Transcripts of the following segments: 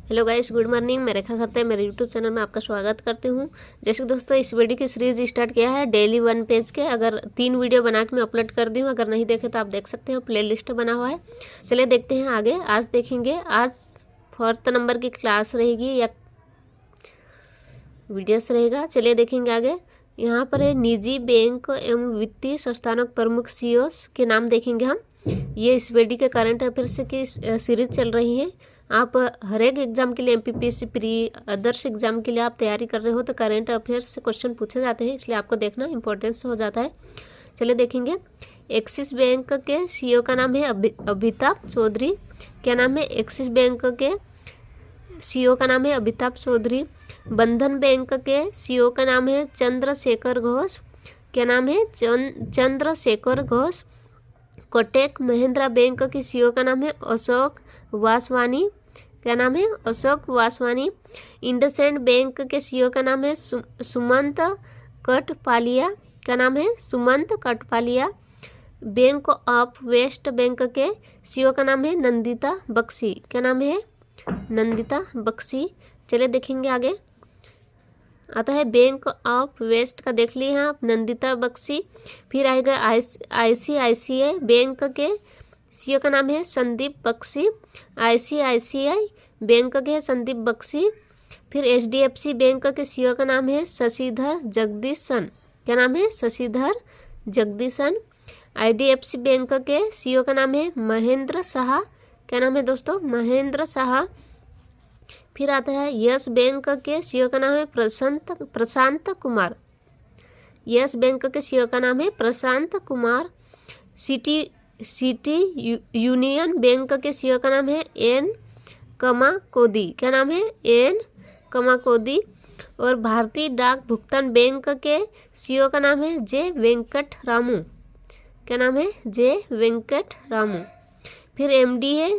Hello guys, good morning. मैं रेखा खरते मेरे YouTube channel में आपका स्वागत करती हूँ। जैसे दोस्तों, इस वीडियो की सीरीज स्टार्ट किया है डेली 1 पेज के। अगर 3 वीडियो बना के मैं अपलोड कर दी हूँ, अगर नहीं देखे तो आप देख सकते हो, प्ले लिस्ट बना हुआ है। चलिए देखते हैं आगे। आज देखेंगे, आज 4th नंबर की क्लास रहेगी या वीडियोस रहेगा। चलिए देखेंगे आगे। यहाँ पर है निजी बैंक एवं वित्तीय संस्थानों प्रमुख सीईओस के नाम देखेंगे हम। ये इस वीडियो के करंट अफेयर्स की सीरीज चल रही है। आप हर एक एग्जाम के लिए एमपीपीएससी प्री अदर्स एग्जाम के लिए आप तैयारी कर रहे हो तो करंट अफेयर्स से क्वेश्चन पूछे जाते हैं, इसलिए आपको देखना इंपॉर्टेंस हो जाता है। चलिए देखेंगे। एक्सिस बैंक के सीईओ का नाम है अमिताभ चौधरी। क्या नाम है? एक्सिस बैंक के सीईओ का नाम है अमिताभ चौधरी। बंधन बैंक के सीईओ का नाम है चंद्रशेखर घोष। क्या नाम है? चंद्रशेखर घोष। कोटक महिंद्रा बैंक के सीईओ का नाम है अशोक वासवानी। क्या नाम है? अशोक वासवानी। इंडसइंड बैंक के सीईओ का नाम है सुमंत कटपालिया। क्या नाम है? Sumant Katpalia. Bank of west bank के सीईओ का नाम है नंदिता बख्शी। क्या नाम है? नंदिता बख्शी। चलिए देखेंगे आगे। आता है बैंक ऑफ वेस्ट का, देख लिए हैं आप, नंदिता बख्शी। फिर आएगा आईसीआईसीआई बैंक के सीईओ का नाम है संदीप बख्शी। आईसीआईसीआई बैंक के संदीप बख्शी। फिर एचडीएफसी बैंक के सीईओ का नाम है शशिधर जगदीशन। क्या नाम है? शशिधर जगदीशन। आईडीएफसी बैंक के सीईओ का नाम है महेंद्र शाह। क्या नाम है दोस्तों? महेंद्र शाह। फिर आता है यस बैंक के सीईओ का नाम है प्रशांत कुमार। यस बैंक के सीईओ का नाम है Prashant Kumar. City union bank के सीईओ का नाम है एन कमाकोदी। क्या नाम है? एन कमाकोदी। और भारतीय डाक भुगतान बैंक के सीईओ का नाम है जे वेंकट रामू। क्या नाम है? जे वेंकट रामू। फिर एमडी है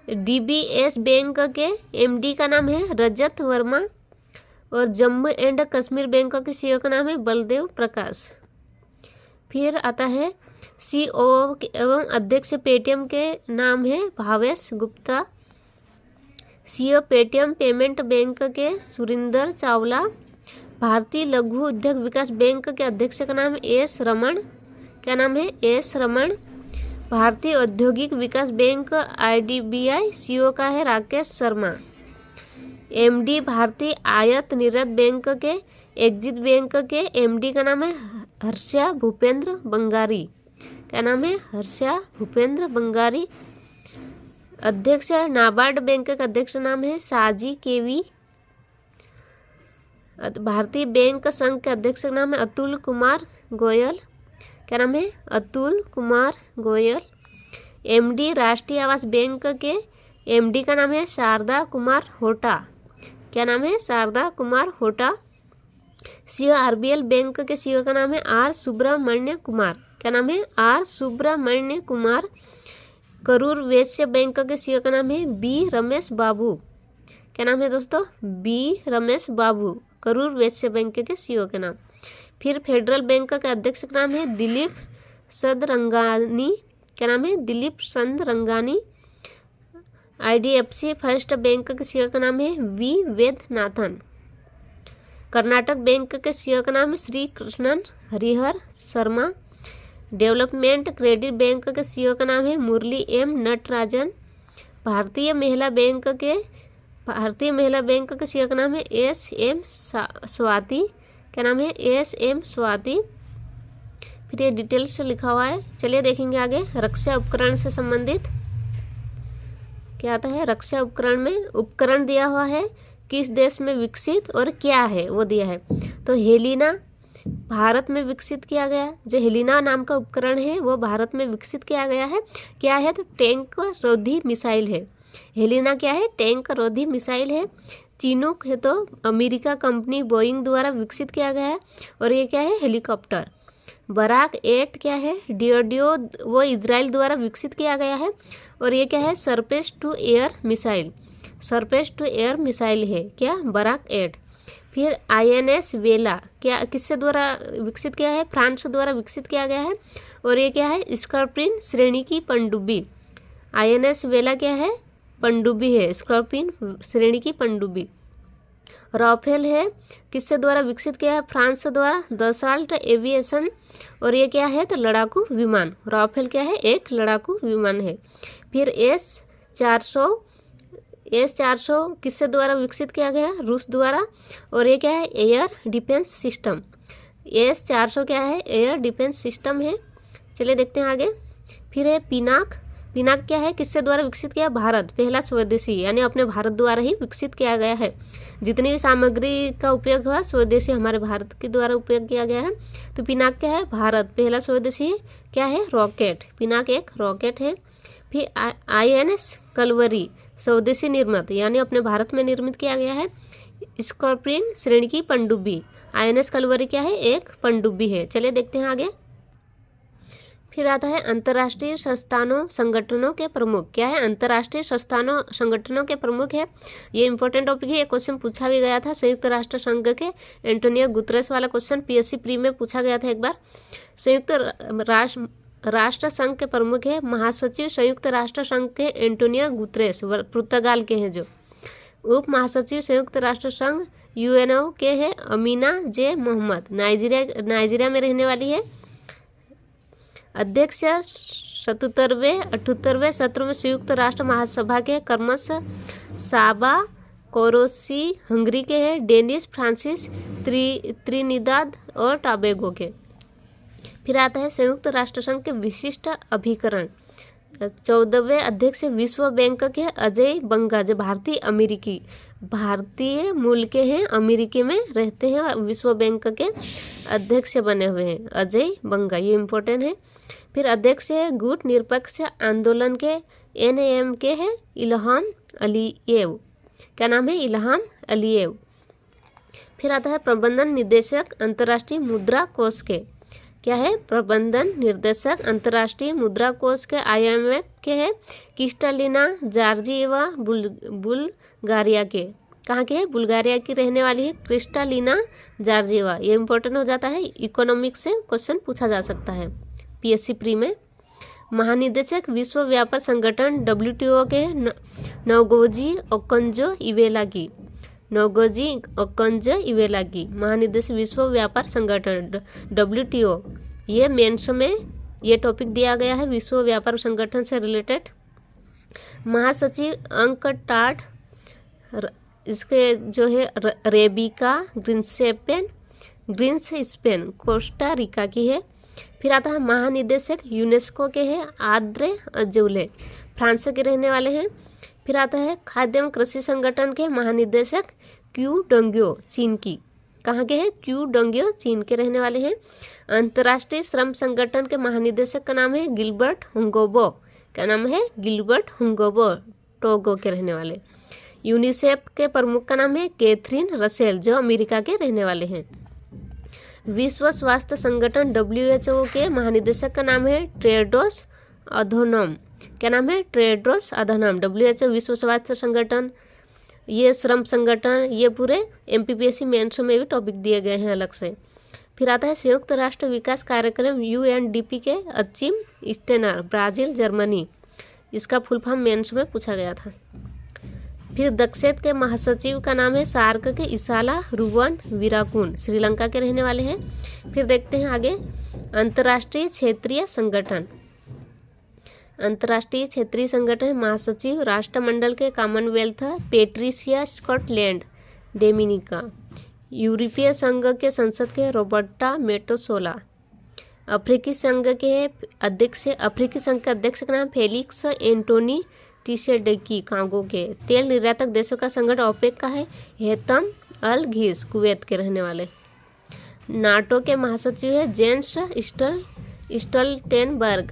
डीबीएस बैंक के एमडी का नाम है रजत वर्मा। और जम्मू एंड कश्मीर बैंक के सीईओ का नाम है बलदेव प्रकाश। फिर आता है सीईओ एवं अध्यक्ष पेटीएम के नाम है Bhavesh Gupta. CEO Paytm payment bank के सुरिंदर चावला। भारतीय लघु उद्योग विकास बैंक के अध्यक्ष का नाम है एस रमन। क्या नाम है? एस रमन। भारतीय औद्योगिक विकास बैंक आईडीबीआई सीईओ का है राकेश शर्मा। एमडी भारतीय आयत निर्यात बैंक के एग्जिट बैंक के एमडी का नाम है हर्षा भूपेंद्र बंगारी। क्या नाम है? हर्षा भूपेंद्र बंगारी। अध्यक्ष नाबार्ड बैंक का अध्यक्ष नाम है साजी केवी। भारतीय बैंक संघ के अध्यक्ष का नाम है अतुल कुमार गोयल। क्या नाम है? अतुल कुमार गोयल। एमडी राष्ट्रीय आवास बैंक के एमडी का नाम है शारदा कुमार होटा। क्या नाम है? Sharda Kumar Hota. CEO RBL bank के सीईओ का नाम है आर सुब्रमण्य कुमार। क्या नाम है? आर सुब्रमण्य कुमार। करूर वैश्य बैंक के सीईओ का नाम है बी रमेश बाबू। क्या नाम है दोस्तों? बी रमेश बाबू, करूर वैश्य बैंक के सीईओ के नाम। फिर फेडरल बैंक का अध्यक्ष का नाम है दिलीप सदरंगानी। क्या नाम है? दिलीप सदरंगानी। आईडीएफसी फर्स्ट बैंक के सीईओ का नाम है वी वेदनाथन। कर्नाटक बैंक के सीईओ का नाम है Shri Krishnan Harihar Sharma. Development credit bank के सीईओ का नाम है मुरली एम नटराजन। भारतीय महिला बैंक के सीईओ का नाम है एस एम स्वाति। क्या नाम है? S M Swati. फिर ये डिटेल्स लिखा हुआ है। चलिए देखेंगे आगे। रक्षा उपकरण से संबंधित क्या आता है। रक्षा उपकरण में उपकरण दिया हुआ है, किस देश में विकसित और क्या है वो दिया है। तो हेलिना भारत में विकसित किया गया। जो हेलिना नाम का उपकरण है वो भारत में विकसित किया गया है। क्या है? तो टैंक रोधी मिसाइल है। हेलिना क्या है? टैंक रोधी मिसाइल है। चिनूक है तो अमेरिका कंपनी बोइंग द्वारा विकसित किया गया है। और ये क्या है? हेलीकॉप्टर। बराक 8 क्या है? डीआरडीओ, वो इजराइल द्वारा विकसित किया गया है। और ये क्या है? Surface to air missile. Surface to air missile है क्या? बराक 8। फिर आईएनएस वेला क्या किससे द्वारा विकसित किया है? फ्रांस द्वारा विकसित किया गया है। और ये क्या है? स्कॉर्पिन श्रेणी की पनडुब्बी। आईएनएस वेला क्या है? पनडुब्बी है, स्कॉर्पिन श्रेणी की पनडुब्बी। राफेल है किससे द्वारा विकसित किया है, फ्रांस द्वारा, दसाल्ट एविएशन, और ये क्या है तो लड़ाकू विमान। राफेल क्या है, एक लड़ाकू विमान है। फिर S-400 किससे द्वारा विकसित किया गया, रूस द्वारा, और ये क्या है एयर डिफेंस सिस्टम। S-400 क्या है, एयर डिफेंस सिस्टम है। चलिए देखते हैं आगे। फिर है पिनाक। पिनाक क्या है, किससे द्वारा विकसित किया, भारत, पहला स्वदेशी, यानी अपने भारत द्वारा ही विकसित किया गया है। जितनी भी सामग्री का उपयोग हुआ स्वदेशी हमारे भारत के द्वारा उपयोग किया गया है। तो पिनाक क्या है, भारत, पहला स्वदेशी क्या है, रॉकेट। पिनाक एक रॉकेट है। फिर INS कलवरी स्वदेशी निर्मित, यानी अपने भारत में निर्मित किया गया है। स्कॉर्पिन श्रेणी की पनडुब्बी। INS कलवरी क्या है, एक पनडुब्बी है। चलिए देखते हैं आगे। फिर आता है अंतर्राष्ट्रीय संस्थानों संगठनों के प्रमुख। क्या है, अंतर्राष्ट्रीय संस्थानों संगठनों के प्रमुख है। ये इंपॉर्टेंट टॉपिक है, ये क्वेश्चन पूछा भी गया था। संयुक्त राष्ट्र संघ के एंटोनियो गुतरेस वाला क्वेश्चन PSC प्री में पूछा गया था एक बार। संयुक्त राष्ट्र संघ के प्रमुख है महासचिव संयुक्त राष्ट्र संघ के एंटोनियो गुतरेस, पुर्तगाल के हैं। जो उप महासचिव संयुक्त राष्ट्र संघ UNO के है अमीना J मोहम्मद, नाइजीरिया में रहने वाली है। अध्यक्ष 78वें सत्र में संयुक्त राष्ट्र महासभा के कर्मश साबा कोरोसी हंगरी के हैं। डेनिस फ्रांसिस त्रिनिदाद और टोबैगो के। फिर आता है संयुक्त राष्ट्र संघ के विशिष्ट अभिकरण। 14वें अध्यक्ष विश्व बैंक के अजय बंगा, जो भारतीय मूल के हैं, अमेरिकी में रहते हैं, विश्व बैंक के अध्यक्ष बने हुए हैं अजय बंगा, ये इम्पोर्टेंट है। फिर अध्यक्ष है गुट निरपेक्ष आंदोलन के NAM के है इल्हाम अलीयेव। क्या नाम है, इल्हाम अलीयेव। फिर आता है प्रबंधन निर्देशक अंतर्राष्ट्रीय मुद्रा कोष के। क्या है, प्रबंधन निर्देशक अंतर्राष्ट्रीय मुद्रा कोष के IMF के है क्रिस्टालिना जॉर्जिएवा, बुल्गारिया के। कहाँ के है, बुल्गारिया की रहने वाली है क्रिस्टालिना जॉर्जिएवा। ये इंपॉर्टेंट हो जाता है, इकोनॉमिक्स से क्वेश्चन पूछा जा सकता है PSC प्री में। महानिदेशक विश्व व्यापार संगठन WTO के नोगोजी ओकोंजो इवेलागी, महानिदेशक विश्व व्यापार संगठन WTO। ये मेंस में ये टॉपिक दिया गया है विश्व व्यापार संगठन से रिलेटेड। महासचिव अंक टाड, इसके जो है रेबिका ग्रिंसस्पेन कोस्टा रिका की है। फिर आता है महानिदेशक यूनेस्को के हैं आद्रे अजौले, फ्रांस के रहने वाले हैं। फिर आता है खाद्य एवं कृषि संगठन के महानिदेशक क्यू डोंग्यो, चीन की। कहाँ के हैं, क्यू डोंग्यो, चीन के रहने वाले हैं। अंतर्राष्ट्रीय श्रम संगठन के महानिदेशक का नाम है गिलबर्ट हुंगोबो। क्या नाम है, गिलबर्ट हुंगोबो, टोगो के रहने वाले। यूनिसेफ के प्रमुख का नाम है कैथरीन रसेल, जो अमेरिका के रहने वाले हैं। विश्व स्वास्थ्य संगठन WHO के महानिदेशक का नाम है टेड्रोस अधनोम। क्या नाम है, टेड्रोस अधनोम। WHO विश्व स्वास्थ्य संगठन, ये श्रम संगठन, ये पूरे MPPSC मेंस में भी टॉपिक दिए गए हैं अलग से। फिर आता है संयुक्त राष्ट्र विकास कार्यक्रम UNDP के अचिम स्टेनर, ब्राजील जर्मनी। इसका फुल फॉर्म मेंस में पूछा गया था। फिर दक्षेत के महासचिव का नाम है सार्क के इसाला रुवन वीराकुन, श्रीलंका के रहने वाले हैं। फिर देखते हैं आगे अंतर्राष्ट्रीय क्षेत्रीय संगठन। अंतर्राष्ट्रीय क्षेत्रीय संगठन महासचिव राष्ट्रमंडल के कॉमनवेल्थ पेट्रिसिया स्कॉटलैंड डोमिनिका। यूरोपीय संघ के संसद के रॉबर्टा मेटोसोला। अफ्रीकी संघ के अध्यक्ष, अफ्रीकी संघ के अध्यक्ष का नाम फेलिक्स एंटोनी टिशेडेकी, कांगो के। तेल निर्यातक देशों का संगठन OPEC का है हेतम अल घीस, कुवैत के रहने वाले। नाटो के महासचिव है जेंस स्टोल्टेनबर्ग,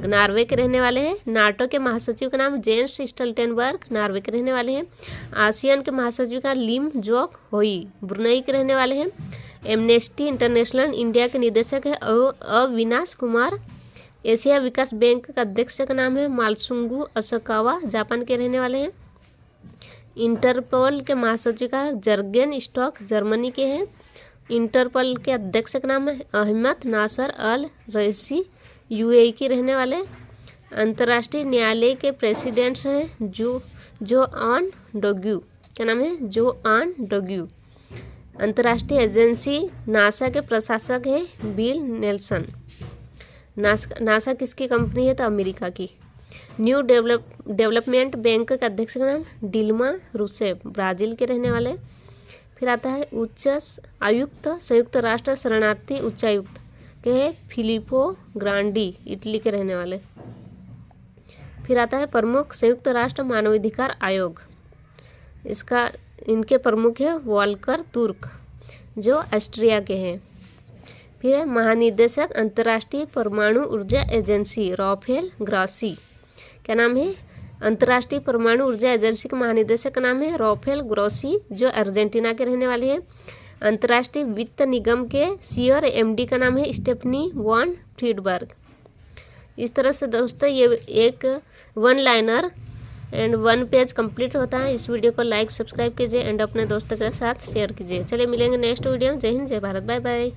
नॉर्वे के रहने वाले हैं। नाटो के महासचिव का नाम जेंस स्टोल्टेनबर्ग, नॉर्वे के रहने वाले हैं। आसियान के महासचिव का लिम जोक होई, ब्रुनई के रहने वाले हैं। एमनेस्टी इंटरनेशनल इंडिया के निदेशक है अविनाश कुमार। एशिया विकास बैंक का अध्यक्ष का नाम है मालसुंगू असकावा, जापान के रहने वाले हैं। इंटरपोल के महासचिव का जर्गेन स्टॉक, जर्मनी के हैं। इंटरपोल के अध्यक्ष का नाम है अहमद नासर अल रईसी, UAE के रहने वाले। अंतर्राष्ट्रीय न्यायालय के प्रेसिडेंट्स हैं जोआन डोग्यू। क्या नाम है? जोआन डोग्यू। अंतर्राष्ट्रीय एजेंसी नासा के प्रशासक हैं बिल नेल्सन। नासा किसकी कंपनी है? तो अमेरिका की। न्यू डेवलपमेंट बैंक के अध्यक्ष का नाम डिल्मा रूसेफ, ब्राज़ील के रहने वाले। फिर आता है उच्च आयुक्त, संयुक्त राष्ट्र शरणार्थी उच्चायुक्त के है फिलिपो ग्रांडी, इटली के रहने वाले। फिर आता है प्रमुख संयुक्त राष्ट्र मानवाधिकार आयोग, इनके प्रमुख है वॉल्कर तुर्क जो ऑस्ट्रिया के हैं। फिर है महानिदेशक अंतर्राष्ट्रीय परमाणु ऊर्जा एजेंसी राफेल ग्रॉसी। क्या नाम है? अंतर्राष्ट्रीय परमाणु ऊर्जा एजेंसी के महानिदेशक का नाम है राफेल ग्रॉसी जो अर्जेंटीना के रहने वाले हैं। अंतर्राष्ट्रीय वित्त निगम के सीईओ एमडी का नाम है स्टेफनी वॉन फ्रीडबर्ग। इस तरह से दोस्तों ये एक 1 लाइनर एंड 1 पेज कंप्लीट होता है। इस वीडियो को लाइक सब्सक्राइब कीजिए एंड अपने दोस्तों के साथ शेयर कीजिए। चलिए मिलेंगे नेक्स्ट वीडियो में। जय हिंद, जय भारत, बाय बाय।